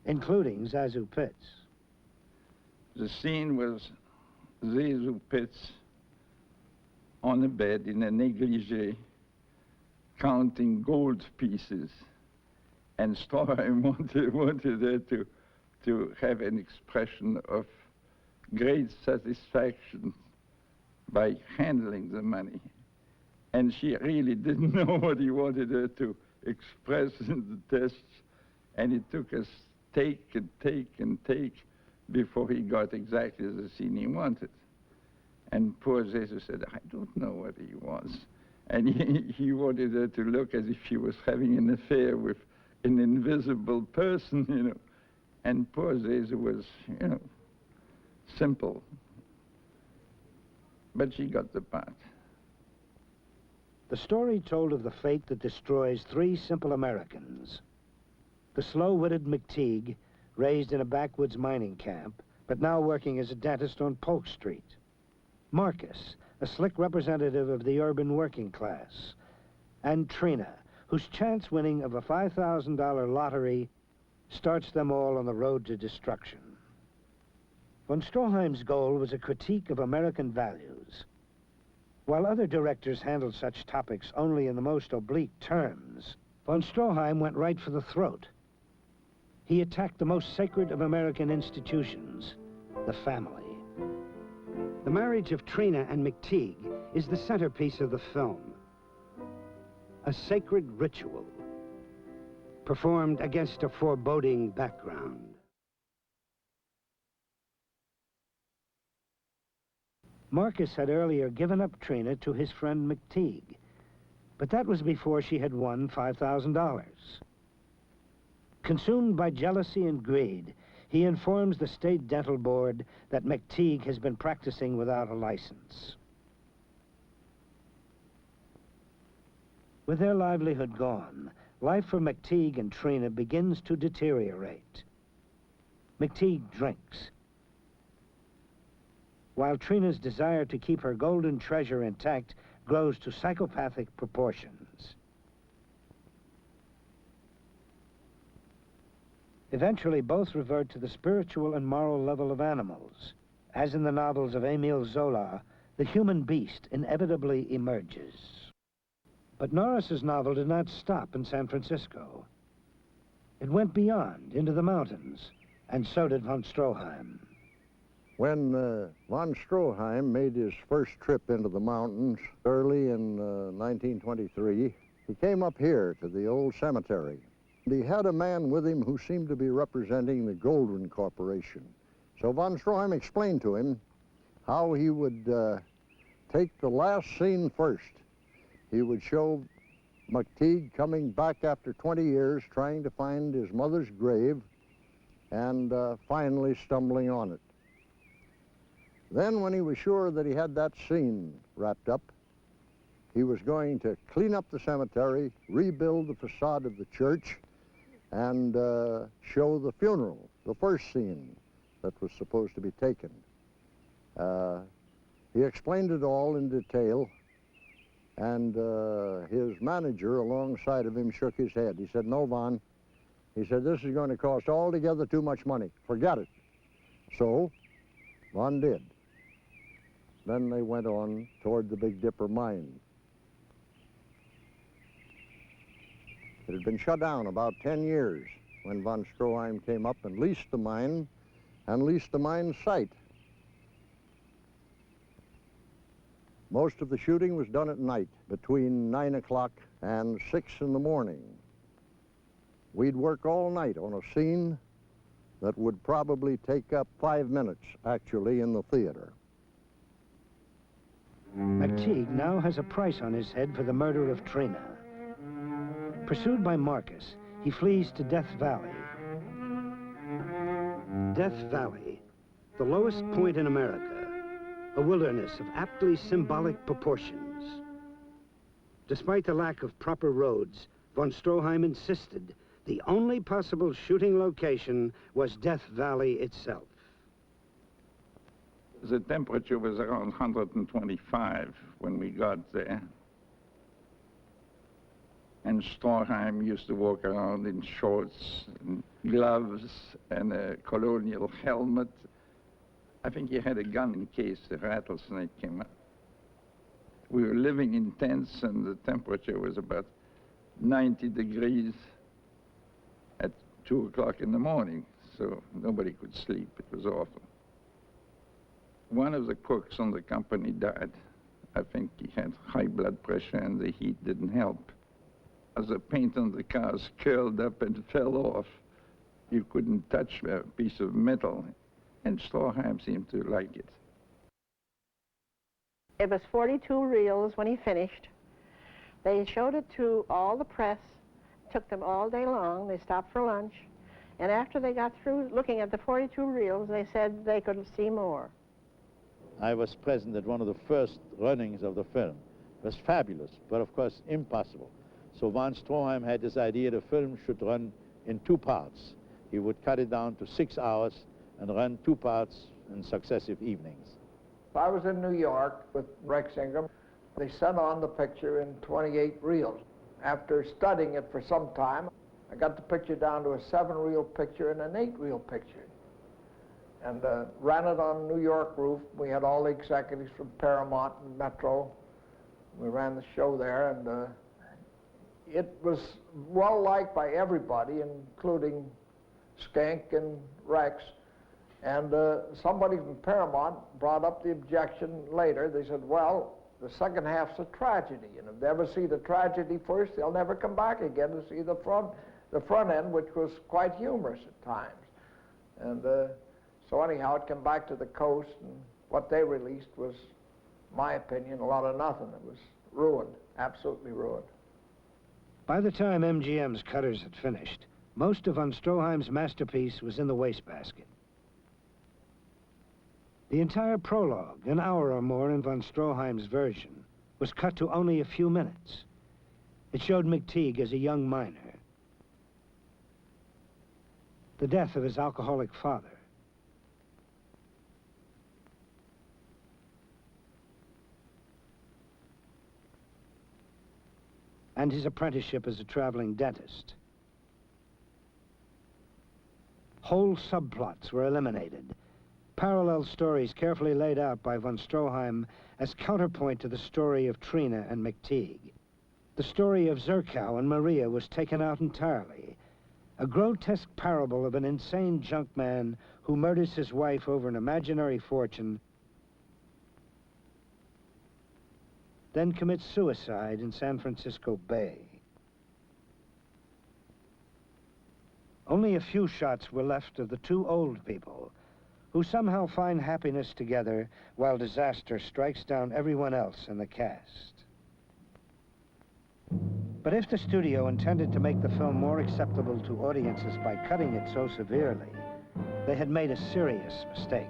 including Zazu Pitts. The scene was Zazu Pitts on a bed in a negligee, counting gold pieces, and Stroheim wanted her to have an expression of great satisfaction by handling the money. And she really didn't know what he wanted her to express in the tests, and it took us take and take and take before he got exactly the scene he wanted. And poor Zazu said, I don't know what he wants. And he wanted her to look as if she was having an affair with an invisible person, you know. And poor Zazu was, you know, simple. But she got the part. The story told of the fate that destroys three simple Americans. The slow-witted McTeague, raised in a backwoods mining camp, but now working as a dentist on Polk Street. Marcus, a slick representative of the urban working class. And Trina, whose chance winning of a $5,000 lottery starts them all on the road to destruction. Von Stroheim's goal was a critique of American values. While other directors handled such topics only in the most oblique terms, von Stroheim went right for the throat. He attacked the most sacred of American institutions, the family. The marriage of Trina and McTeague is the centerpiece of the film. A sacred ritual, performed against a foreboding background. Marcus had earlier given up Trina to his friend McTeague, but that was before she had won $5,000. Consumed by jealousy and greed, he informs the state dental board that McTeague has been practicing without a license. With their livelihood gone, life for McTeague and Trina begins to deteriorate. McTeague drinks, while Trina's desire to keep her golden treasure intact grows to psychopathic proportions. Eventually, both revert to the spiritual and moral level of animals. As in the novels of Émile Zola, the human beast inevitably emerges. But Norris's novel did not stop in San Francisco. It went beyond, into the mountains, and so did von Stroheim. When von Stroheim made his first trip into the mountains early in 1923, he came up here to the old cemetery. He had a man with him who seemed to be representing the Goldwyn Corporation. So von Stroheim explained to him how he would take the last scene first. He would show McTeague coming back after 20 years trying to find his mother's grave and finally stumbling on it. Then when he was sure that he had that scene wrapped up, he was going to clean up the cemetery, rebuild the facade of the church, and show the funeral, the first scene that was supposed to be taken. He explained it all in detail, and his manager alongside of him shook his head. He said, "No, Von," he said, "this is going to cost altogether too much money. Forget it." So Von did. Then they went on toward the Big Dipper mine. It had been shut down about 10 years when von Stroheim came up and leased the mine and leased the mine site. Most of the shooting was done at night, between 9 o'clock and 6 in the morning. We'd work all night on a scene that would probably take up 5 minutes, actually, in the theater. McTeague now has a price on his head for the murder of Trina. Pursued by Marcus, he flees to Death Valley. Death Valley, the lowest point in America, a wilderness of aptly symbolic proportions. Despite the lack of proper roads, von Stroheim insisted the only possible shooting location was Death Valley itself. The temperature was around 125 when we got there. And Stroheim used to walk around in shorts and gloves and a colonial helmet. I think he had a gun in case the rattlesnake came up. We were living in tents and the temperature was about 90 degrees at 2 o'clock in the morning, so nobody could sleep. It was awful. One of the cooks on the company died. I think he had high blood pressure and the heat didn't help. As the paint on the cars curled up and fell off, you couldn't touch a piece of metal, and Stroheim seemed to like it. It was 42 reels when he finished. They showed it to all the press, took them all day long. They stopped for lunch, and after they got through looking at the 42 reels, they said they could see more. I was present at one of the first runnings of the film. It was fabulous, but of course impossible. So von Stroheim had this idea the film should run in 2 parts. He would cut it down to 6 hours and run 2 parts in successive evenings. I was in New York with Rex Ingram. They sent on the picture in 28 reels. After studying it for some time, I got the picture down to a 7-reel picture and an 8-reel picture. And ran it on New York roof. We had all the executives from Paramount and Metro. We ran the show there, and it was well liked by everybody, including Skank and Rex. And somebody from Paramount brought up the objection later. They said, well, the second half's a tragedy, and if they ever see the tragedy first, they'll never come back again to see the front end, which was quite humorous at times. And so anyhow, it came back to the coast, and what they released was, in my opinion, a lot of nothing. It was ruined, absolutely ruined. By the time MGM's cutters had finished, most of von Stroheim's masterpiece was in the wastebasket. The entire prologue, an hour or more in von Stroheim's version, was cut to only a few minutes. It showed McTeague as a young miner, the death of his alcoholic father, and his apprenticeship as a traveling dentist. Whole subplots were eliminated, parallel stories carefully laid out by von Stroheim as counterpoint to the story of Trina and McTeague. The story of Zerkow and Maria was taken out entirely, a grotesque parable of an insane junkman who murders his wife over an imaginary fortune, then commits suicide in San Francisco Bay. Only a few shots were left of the 2 old people who somehow find happiness together while disaster strikes down everyone else in the cast. But if the studio intended to make the film more acceptable to audiences by cutting it so severely, they had made a serious mistake.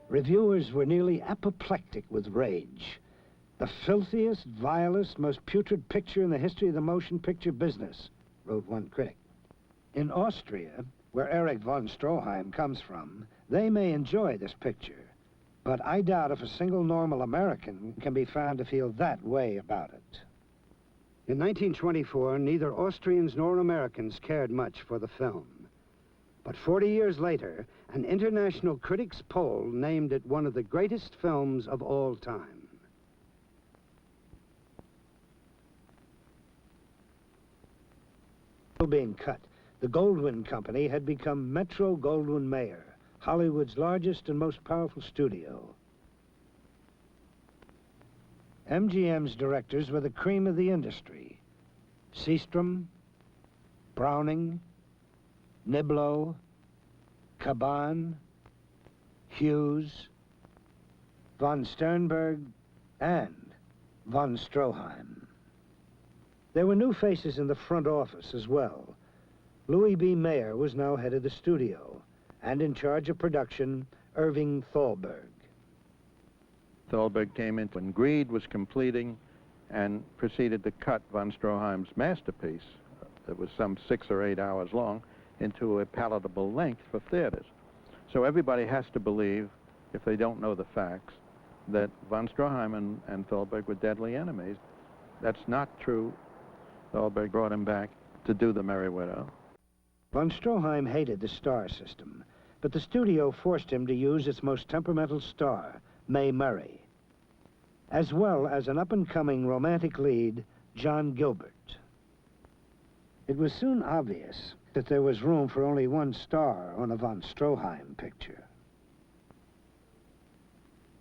Reviewers were nearly apoplectic with rage. The filthiest, vilest, most putrid picture in the history of the motion picture business, wrote one critic. In Austria, where Erich von Stroheim comes from, they may enjoy this picture, but I doubt if a single normal American can be found to feel that way about it. In 1924, neither Austrians nor Americans cared much for the film. But 40 years later, an international critics' poll named it one of the greatest films of all time. Being cut, the Goldwyn Company had become Metro-Goldwyn-Mayer, Hollywood's largest and most powerful studio. MGM's directors were the cream of the industry. Seastrom, Browning, Niblo, Caban, Hughes, von Sternberg, and von Stroheim. There were new faces in the front office as well. Louis B. Mayer was now head of the studio, and in charge of production, Irving Thalberg. Thalberg came in when Greed was completing and proceeded to cut von Stroheim's masterpiece, that was some 6 or 8 hours long, into a palatable length for theaters. So everybody has to believe, if they don't know the facts, that von Stroheim and Thalberg were deadly enemies. That's not true. Thalberg brought him back to do The Merry Widow. Von Stroheim hated the star system, but the studio forced him to use its most temperamental star, Mae Murray, as well as an up-and-coming romantic lead, John Gilbert. It was soon obvious that there was room for only one star on a von Stroheim picture.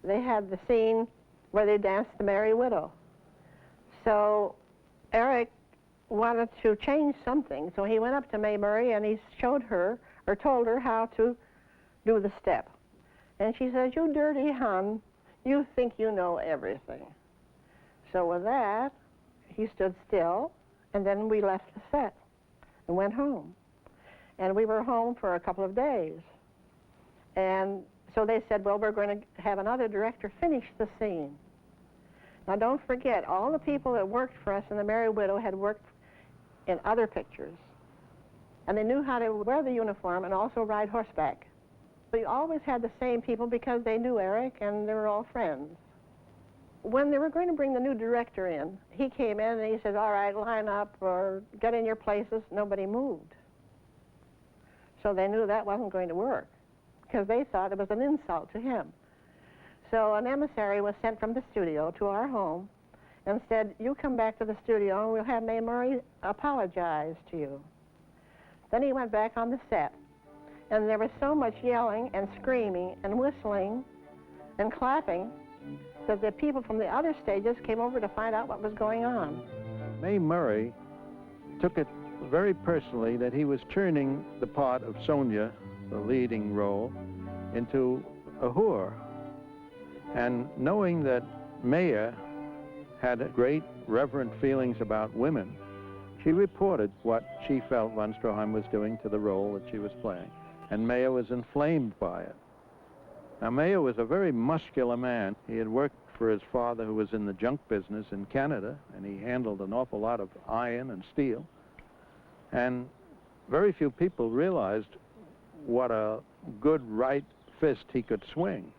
They had the scene where they danced the Merry Widow. So Erich wanted to change something, so he went up to Mae Murray and he showed her, or told her how to do the step. And she says, "You dirty Hun, you think you know everything." So with that, he stood still, and then we left the set and went home. And we were home for a couple of days. And so they said, well, we're going to have another director finish the scene. Now don't forget, all the people that worked for us in The Merry Widow had worked in other pictures. And they knew how to wear the uniform and also ride horseback. We always had the same people because they knew Erich and they were all friends. When they were going to bring the new director in, he came in and he said, all right, line up or get in your places. Nobody moved. So they knew that wasn't going to work because they thought it was an insult to him. So an emissary was sent from the studio to our home and said, you come back to the studio and we'll have Mae Murray apologize to you. Then he went back on the set, and there was so much yelling and screaming and whistling and clapping that the people from the other stages came over to find out what was going on. Mae Murray took it very personally that he was turning the part of Sonia, the leading role, into a whore. And knowing that Maya had great reverent feelings about women, she reported what she felt von Stroheim was doing to the role that she was playing. And Maya was inflamed by it. Now, Maya was a very muscular man. He had worked for his father, who was in the junk business in Canada, and he handled an awful lot of iron and steel. And very few people realized what a good right fist he could swing.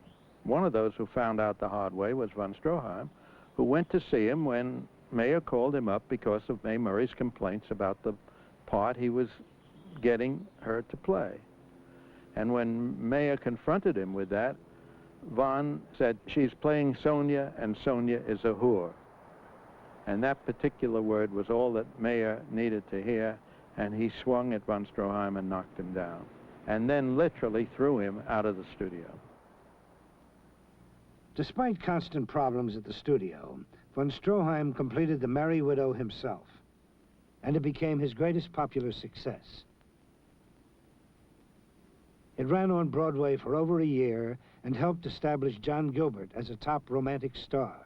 One of those who found out the hard way was von Stroheim, who went to see him when Maya called him up because of Mae Murray's complaints about the part he was getting her to play. And when Maya confronted him with that, Von said, she's playing Sonia, and Sonia is a whore. And that particular word was all that Maya needed to hear, and he swung at von Stroheim and knocked him down, and then literally threw him out of the studio. Despite constant problems at the studio, von Stroheim completed The Merry Widow himself, and it became his greatest popular success. It ran on Broadway for over a year and helped establish John Gilbert as a top romantic star.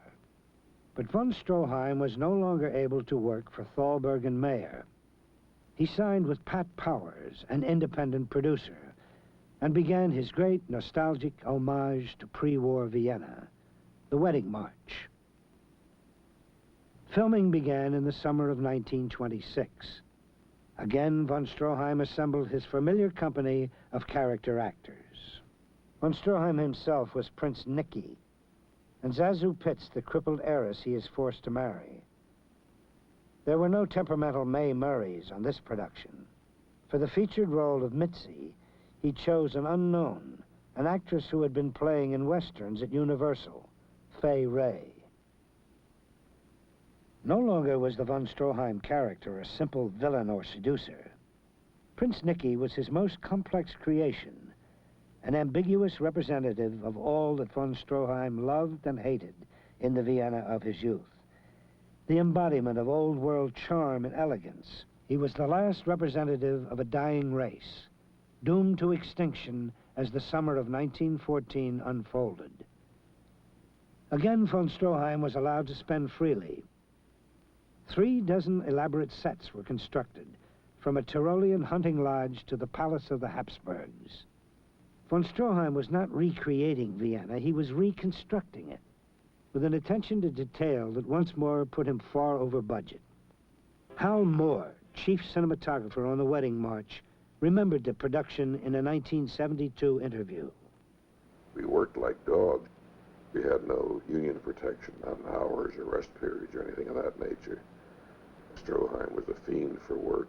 But von Stroheim was no longer able to work for Thalberg and Mayer. He signed with Pat Powers, an independent producer, and began his great nostalgic homage to pre-war Vienna, The Wedding March. Filming began in the summer of 1926. Again, von Stroheim assembled his familiar company of character actors. Von Stroheim himself was Prince Nicky, and Zazu Pitts the crippled heiress he is forced to marry. There were no temperamental Mae Murrays on this production. For the featured role of Mitzi, he chose an unknown, an actress who had been playing in westerns at Universal, Fay Wray. No longer was the von Stroheim character a simple villain or seducer. Prince Nicky was his most complex creation, an ambiguous representative of all that von Stroheim loved and hated in the Vienna of his youth. The embodiment of old-world charm and elegance, he was the last representative of a dying race, doomed to extinction as the summer of 1914 unfolded. Again, von Stroheim was allowed to spend freely. 36 elaborate sets were constructed, from a Tyrolean hunting lodge to the palace of the Habsburgs. Von Stroheim was not recreating Vienna, he was reconstructing it, with an attention to detail that once more put him far over budget. Hal Moore, chief cinematographer on The Wedding March, remembered the production in a 1972 interview. We worked like dogs. We had no union protection, not hours or rest periods or anything of that nature. Stroheim was a fiend for work.